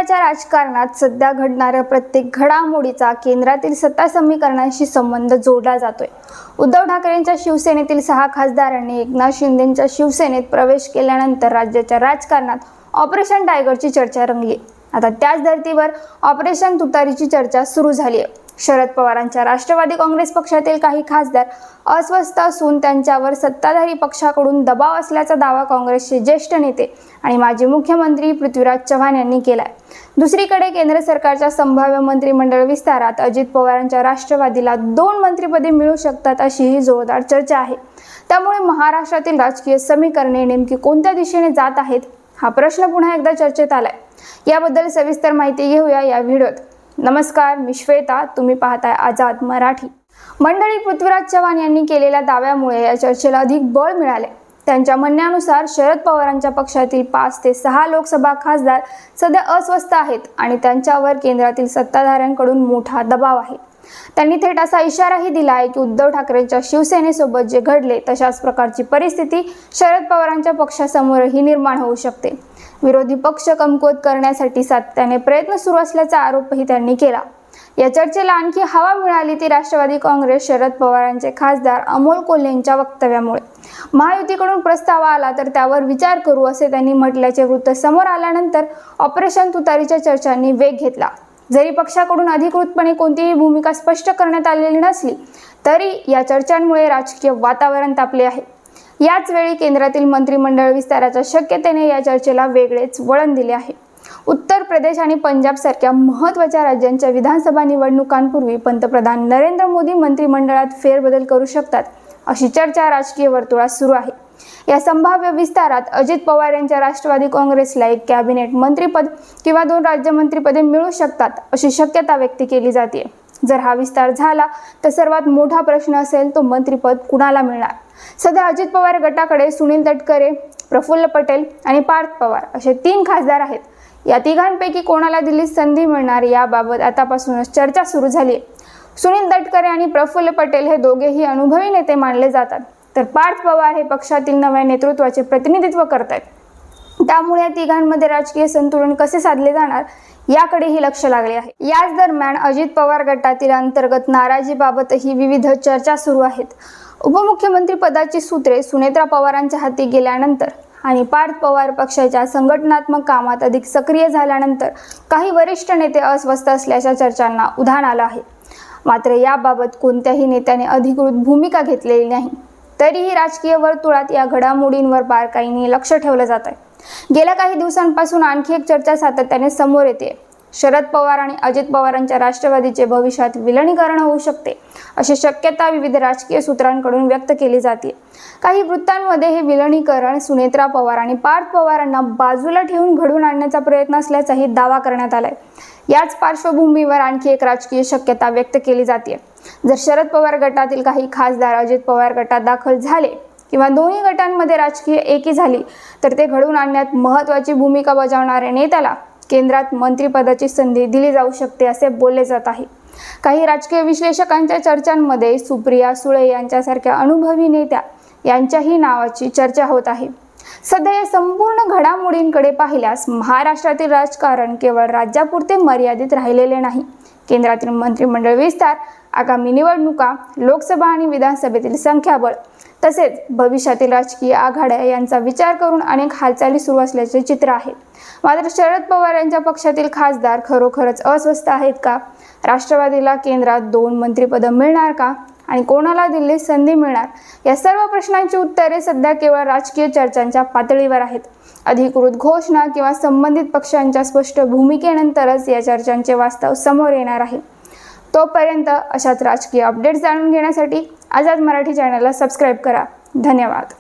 सध्याच्या राजकारणात सध्या घडणाऱ्या प्रत्येक घडामोडीचा केंद्रातील सत्ता समीकरणाशी संबंध जोडला जातोय। उद्धव ठाकरेंच्या शिवसेनेतील 6 खासदारांनी एकनाथ शिंदेंच्या शिवसेनेत प्रवेश केल्यानंतर राज्याच्या राजकारणात ऑपरेशन टायगरची चर्चा रंगली। आता त्याच धर्तीवर ऑपरेशन तुतारीची चर्चा सुरू झाली आहे। शरद पवारांच्या राष्ट्रवादी काँग्रेस पक्षातील काही खासदार अस्वस्थ असून त्यांच्यावर सत्ताधारी पक्षाकडून दबाव असल्याचा दावा काँग्रेसचे ज्येष्ठ नेते आणि माजी मुख्यमंत्री पृथ्वीराज चव्हाण यांनी केलाय। दुसरीकडे केंद्र सरकारच्या संभाव्य मंत्रिमंडळ विस्तारात अजित पवारांच्या राष्ट्रवादीला 2 मंत्रिपदे मिळू शकतात अशीही जोरदार चर्चा आहे। त्यामुळे महाराष्ट्रातील राजकीय समीकरणे नेमकी कोणत्या दिशेने जात आहेत हा प्रश्न पुन्हा एकदा चर्चेत आलाय। याबद्दल सविस्तर माहिती घेऊया या व्हिडिओत। नमस्कार, मी श्वेता, तुम्ही पाहताय आझाद मराठी। मंडळी, पृथ्वीराज चव्हाण यांनी केलेल्या दाव्यामुळे या चर्चेला अधिक बळ मिळाले। त्यांच्या म्हणण्यानुसार शरद पवारांच्या पक्षातील 5 ते 6 लोकसभा खासदार सध्या अस्वस्थ आहेत आणि त्यांच्यावर केंद्रातील सत्ताधाऱ्यांकडून मोठा दबाव आहे। त्यांनी थेट असा इशाराही दिला आहे की उद्धव ठाकरेंच्या शिवसेनेसोबत जे घडले तशाच प्रकारची परिस्थिती शरद पवारांच्या पक्षासमोरही निर्माण होऊ शकते। विरोधी पक्ष कमकुवत करण्यासाठी सातत्याने प्रयत्न सुरू असल्याचा आरोपही त्यांनी केला। या चर्चेला आणखी हवा मिळाली ती राष्ट्रवादी काँग्रेस शरद पवारांचे खासदार अमोल कोल्हेंच्या वक्तव्यामुळे। महायुतीकडून प्रस्ताव आला तर त्यावर विचार करू असे त्यांनी म्हटल्याचे वृत्त समोर आल्यानंतर ऑपरेशन तुतारीच्या चर्चांनी वेग घेतला। जरी पक्षाकडून अधिकृतपणे कोणतीही भूमिका स्पष्ट करण्यात आलेली नसली तरी या चर्चांमुळे राजकीय वातावरण तापले आहे। याच वेळी केंद्रातील मंत्रिमंडळ विस्ताराच्या शक्यतेने या चर्चेला वेगळेच वळण दिले आहे। उत्तर प्रदेश आणि पंजाब सारख्या महत्त्वाच्या राज्यांच्या विधानसभा निवडणुकांपूर्वी पंतप्रधान नरेंद्र मोदी मंत्रिमंडळात फेरबदल करू शकतात अशी चर्चा राजकीय वर्तुळात सुरू आहे। या संभाव्य विस्तारात अजित पवार यांच्या राष्ट्रवादी काँग्रेसला 1 कॅबिनेट मंत्रिपद किंवा 2 राज्यमंत्रीपदे मिळू शकतात अशी शक्यता व्यक्त केली जाते। जर हा विस्तार झाला तर सर्वात मोठा प्रश्न असेल तो मंत्रिपद कुणाला मिळणार। सध्या अजित पवार गटाकडे सुनील तटकरे, प्रफुल्ल पटेल आणि पार्थ पवार असे 3 खासदार आहेत। या तिघांपैकी कोणाला दिल्लीत संधी मिळणार याबाबत आतापासूनच चर्चा सुरू झाली आहे। सुनील तटकरे आणि प्रफुल्ल पटेल हे दोघेही अनुभवी नेते मानले जातात, तर पार्थ पवार हे पक्षातील नव्या नेतृत्वाचे प्रतिनिधित्व करतात। त्यामुळे या तिघांमध्ये राजकीय संतुलन कसे साधले जाणार याकडेही लक्ष लागले आहे। याच दरम्यान अजित पवार गटातील अंतर्गत नाराजीबाबतही विविध चर्चा सुरू आहेत। उपमुख्यमंत्री पदाची सूत्रे सुनेत्रा पवारांच्या हाती गेल्यानंतर आणि पार्थ पवार पक्षाच्या संघटनात्मक कामात अधिक सक्रिय झाल्यानंतर काही वरिष्ठ नेते अस्वस्थ असल्याच्या चर्चांना उधाण आलं आहे। मात्र याबाबत कोणत्याही नेत्याने अधिकृत भूमिका घेतलेली नाही। तरीही राजकीय वर्तुळात या घडामोडींवर बारकाईने लक्ष ठेवलं जात आहे। गेल्या काही दिवसांपासून आणखी एक चर्चा सातत्याने समोर येते। शरद पवार आणि अजित पवारांच्या राष्ट्रवादीचे भविष्यात विलीनीकरण होऊ शकते अशी शक्यता विविध राजकीय सूत्रांकडून व्यक्त केली जाते। काही वृत्तांमध्ये हे विलीनीकरण सुनेत्रा पवार आणि पार्थ पवारांना बाजूला ठेवून घडवून आणण्याचा प्रयत्न असल्याचाही दावा करण्यात आलाय। याच पार्श्वभूमीवर आणखी एक राजकीय शक्यता व्यक्त केली जाते। जर शरद पवार गटातील काही खासदार अजित पवार गटात दाखल झाले किंवा दोन्ही गटांमध्ये राजकीय एकी झाली तर ते घडवून आणण्यात महत्त्वाची भूमिका बजावणाऱ्या नेत्याला केंद्रात मंत्रिपदाची संधी दिली जाऊ शकते असे बोलले जात आहे। काही राजकीय विश्लेषकांच्या चर्चांमध्ये सुप्रिया सुळे यांच्यासारख्या अनुभवी नेत्या यांच्याही नावाची चर्चा होत आहे। सध्या या संपूर्ण घडामोडींकडे पाहिल्यास महाराष्ट्रातील राजकारण केवळ राज्यापुरते मर्यादित राहिलेले नाही। केंद्रातील मंत्रिमंडळ विस्तार, आगामी निवडणुका, लोकसभा आणि विधानसभेतील संख्याबळ तसेच भविष्यातील राजकीय आघाड्या यांचा विचार करून अनेक हालचाली सुरू असल्याचे चित्र आहे। मात्र शरद पवार यांच्या पक्षातील खासदार खरोखरच अस्वस्थ आहेत का? राष्ट्रवादीला केंद्रात 2 मंत्रिपदं मिळणार का? आणि कोणाला दिल्लीत संधी मिळणार? या सर्व प्रश्नांची उत्तरे सध्या केवळ राजकीय चर्चांच्या पातळीवर आहेत। अधिकृत घोषणा किंवा संबंधित पक्षांच्या स्पष्ट भूमिकेनंतरच या चर्चांचे वास्तव समोर येणार आहे। तोपर्यंत अशाच राजकीय अपडेट्स जाणून घेण्यासाठी आझाद मराठी चॅनलला सबस्क्राईब करा। धन्यवाद।